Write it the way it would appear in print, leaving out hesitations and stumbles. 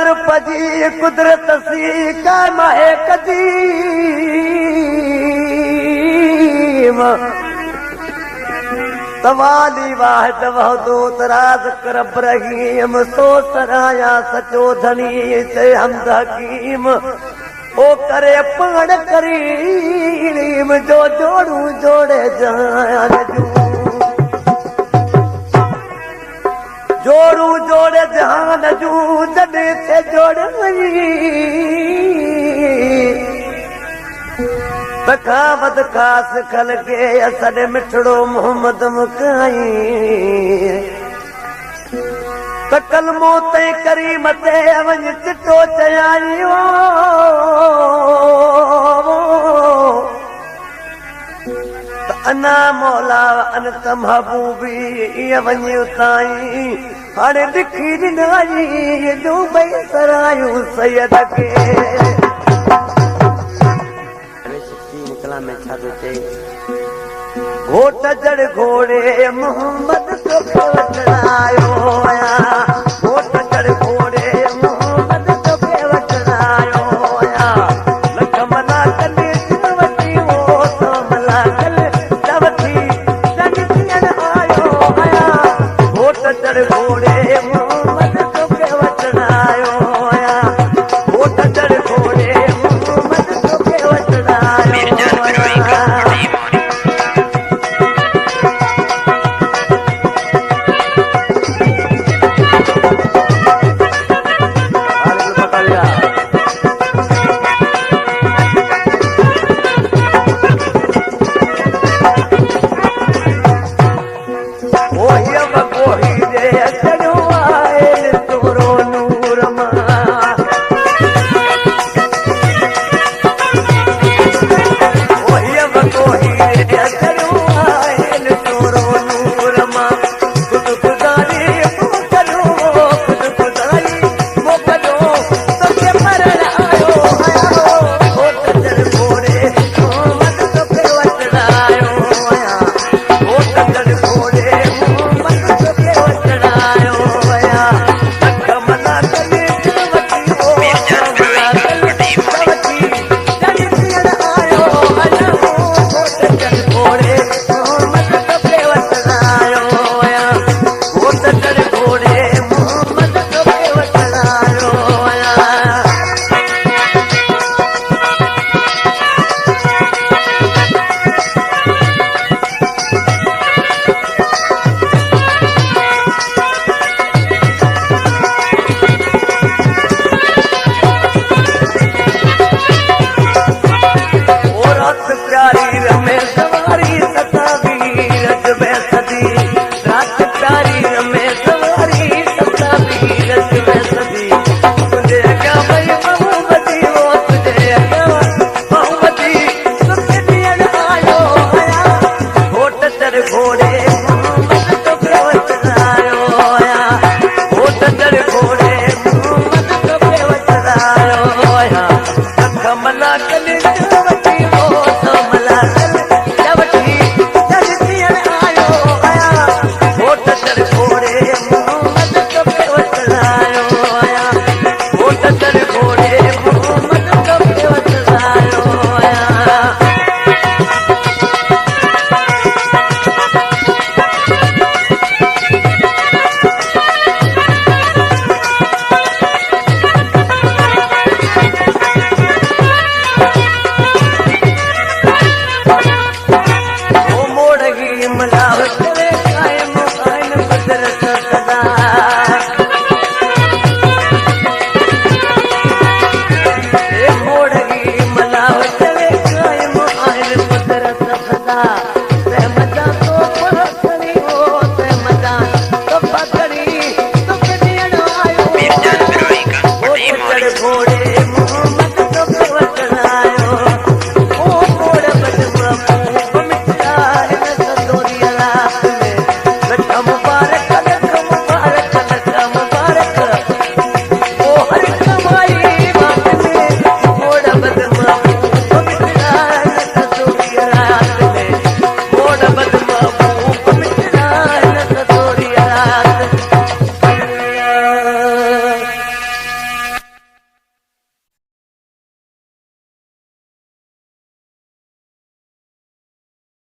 नजर पजी कुदरत सी का माहे कदीम तवाली वाहिद वहदो तराज कर रहीम सो सराया सचो धनी से हमद हकीम ओ करे पाण करीम जो जोड़ू जोड़े जान जू जोड़ू जोड़े जहान जू जॾे से जोड़ तखावत खास खल के असद मिठड़ो मोहम्मद मुकाई त कलमो ते करीम ते वञ चिटो चयाई त अना मौला अनत महबूबी वञ उताई हाणे लिखी ॾिनाई जो भई सरायूं सैयद खे में छा थो चए घोट जड़ घोड़े मोहम्मद